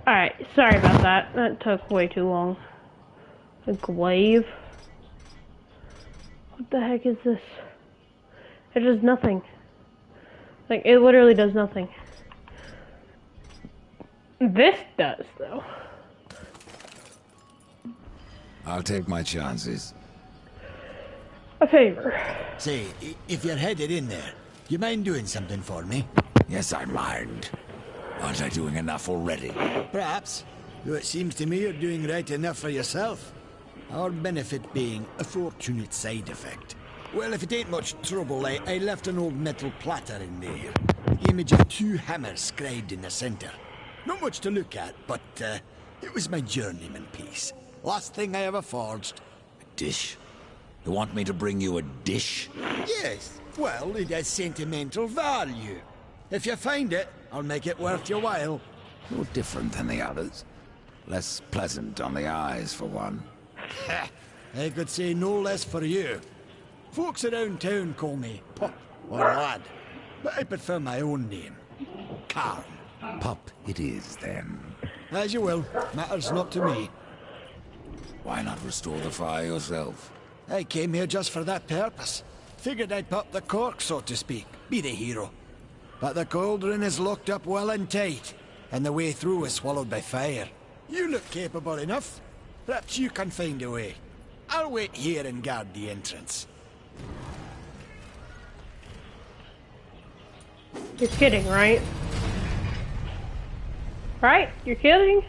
Alright, sorry about that. That took way too long. A glaive? What the heck is this? It does nothing. Like, it literally does nothing. This does, though. I'll take my chances. A favor. Say, if you're headed in there, you mind doing something for me? Yes, I mind. Aren't I doing enough already? Perhaps. Though it seems to me you're doing right enough for yourself. Our benefit being a fortunate side effect. Well, if it ain't much trouble, I left an old metal platter in there. Image of 2 hammers scribed in the center. Not much to look at, but it was my journeyman piece. Last thing I ever forged. A dish? You want me to bring you a dish? Yes, well, it has sentimental value. If you find it, I'll make it worth your while. No different than the others. Less pleasant on the eyes, for one. I could say no less for you. Folks around town call me Pup or Lad, but I prefer my own name. Carl. Pup it is, then. As you will. Matters not to me. Why not restore the fire yourself? I came here just for that purpose. Figured I'd pop the cork, so to speak. Be the hero. But the cauldron is locked up well and tight, and the way through is swallowed by fire. You look capable enough. Perhaps you can find a way. I'll wait here and guard the entrance. You're kidding, right? Right? You're kidding?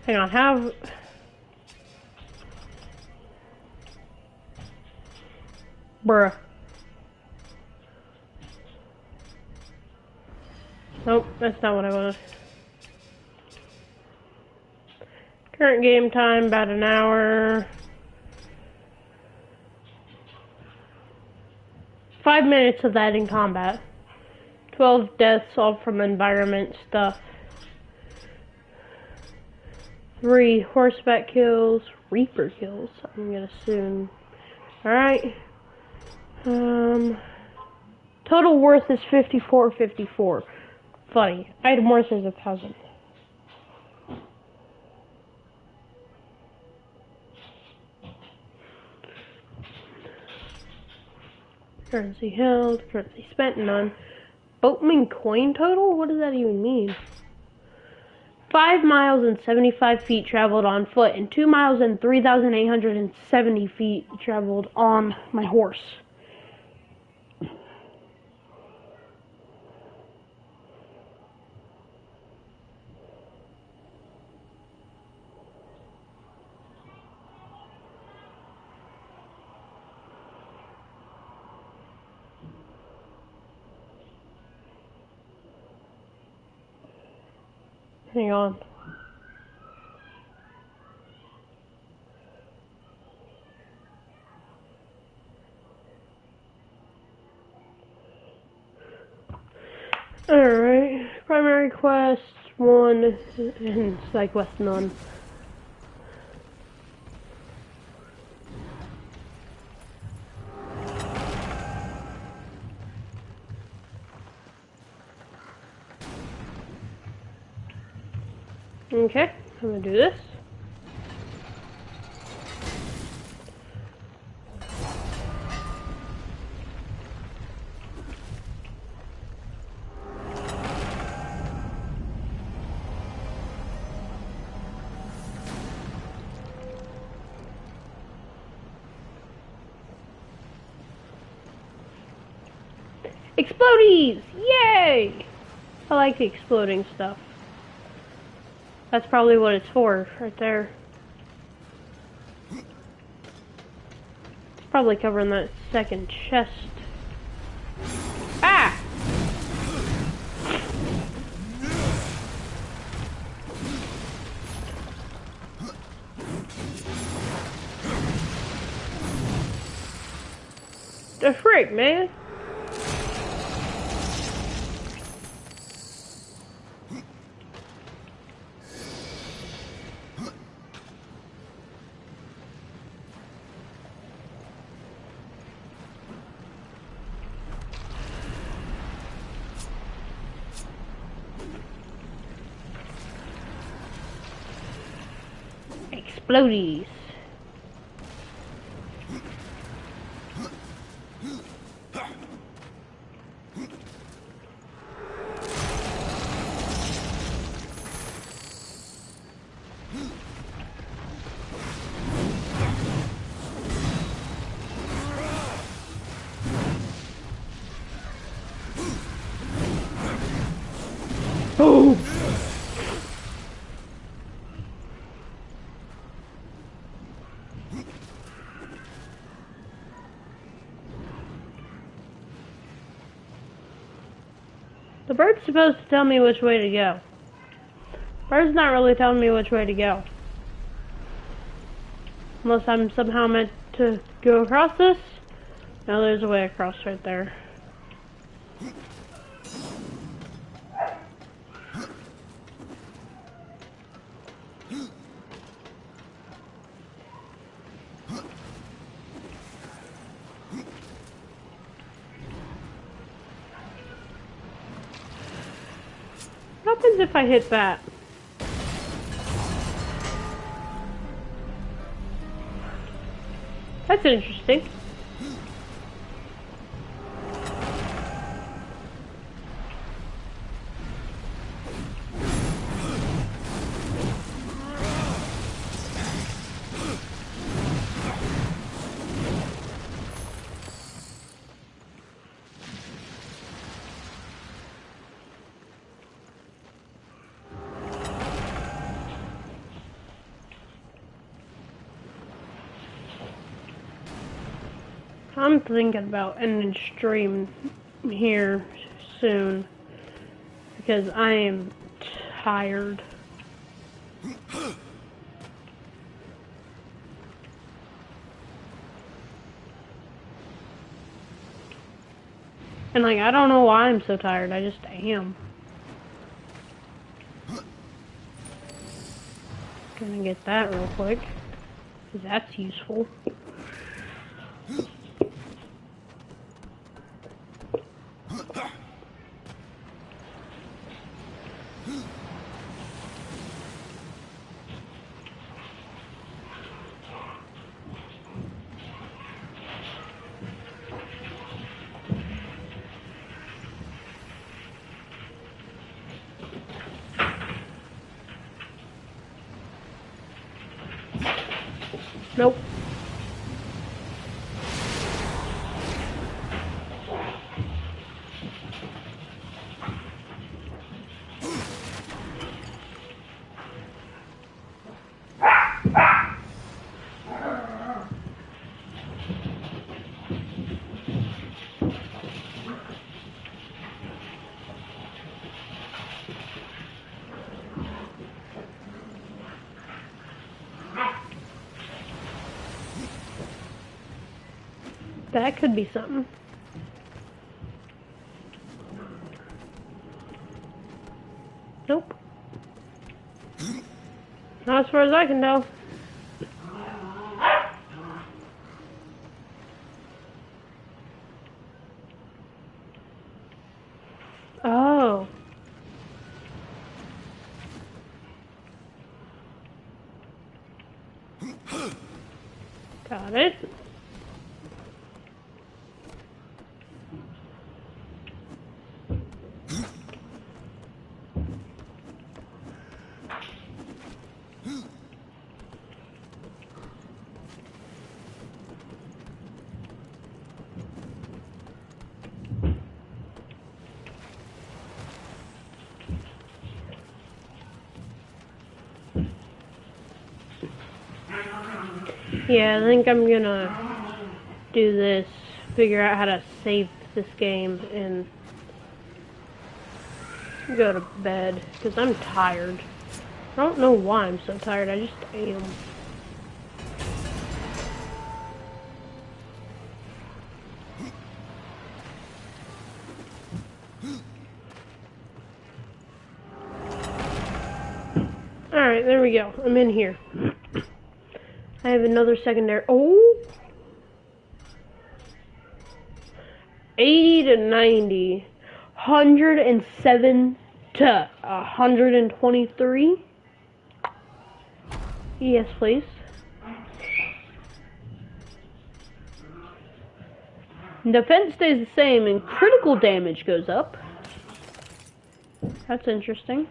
Hang on, how... Bruh. Nope, that's not what I wanted. Current game time, about an hour. 5 minutes of that in combat. 12 deaths, all from environment stuff. 3 horseback kills, reaper kills, I'm gonna assume. Alright. Total worth is 54.54. Funny. Item worth is 1,000. Currency held, currency spent, none. Boatman coin total? What does that even mean? 5 miles and 75 feet traveled on foot, and 2 miles and 3,870 feet traveled on my horse. Hang on. Alright. Primary quest 1 and side quest none. Okay, I'm gonna do this. Explodies! Yay! I like the exploding stuff. That's probably what it's for, right there. It's probably covering that second chest. Ah! The frick, man! Floaties. Oh! The bird's supposed to tell me which way to go. Bird's not really telling me which way to go. Unless I'm somehow meant to go across this. No, there's a way across right there. What happens if I hit that? That's interesting. I'm thinking about ending stream here soon because I am tired. And like, I don't know why I'm so tired, I just am. Gonna get that real quick, because that's useful. Nope. That could be something. Nope. Not as far as I can tell. Oh. Got it. Yeah, I think I'm gonna do this, figure out how to save this game, and go to bed, because I'm tired. I don't know why I'm so tired, I just am. Alright, there we go. I'm in here. I have another secondary. Oh! 80 to 90. 107 to 123. Yes, please. Defense stays the same and critical damage goes up. That's interesting.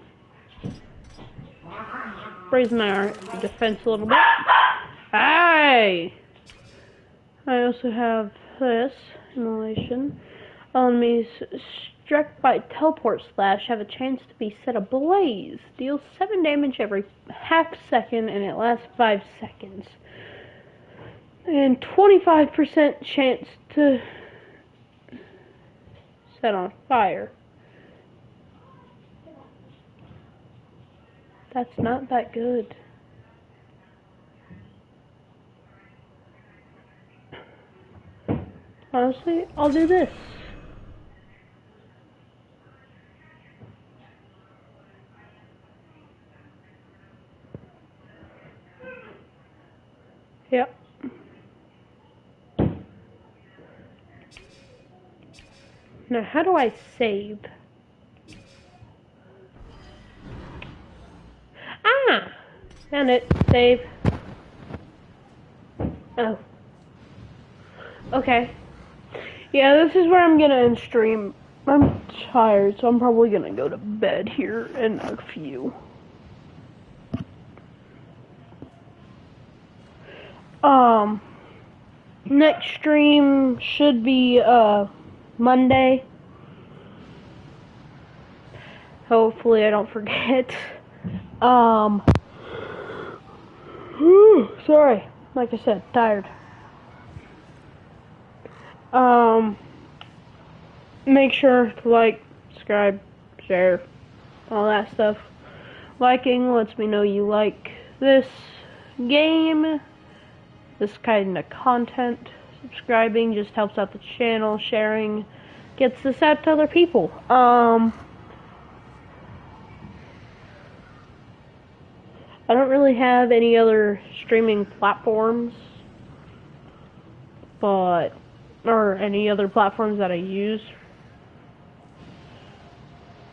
Raise my defense a little bit. Hey! I also have this immolation. Enemies struck by teleport slash have a chance to be set ablaze. Deals 7 damage every half second and it lasts 5 seconds. And 25% chance to set on fire. That's not that good. Honestly, I'll do this. Yep. Now, how do I save? Ah! Found it. Save. Oh. Okay. Yeah, this is where I'm gonna end stream. I'm tired, so I'm probably gonna go to bed here in a few. Next stream should be, Monday. Hopefully I don't forget. Sorry. Like I said, tired. Make sure to like, subscribe, share, all that stuff. Liking lets me know you like this game, this kind of content. Subscribing just helps out the channel. Sharing gets this out to other people. I don't really have any other streaming platforms, or any other platforms that I use,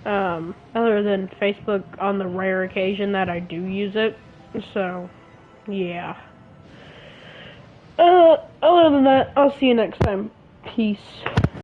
other than Facebook on the rare occasion that I do use it. So, yeah. Other than that, I'll see you next time. Peace.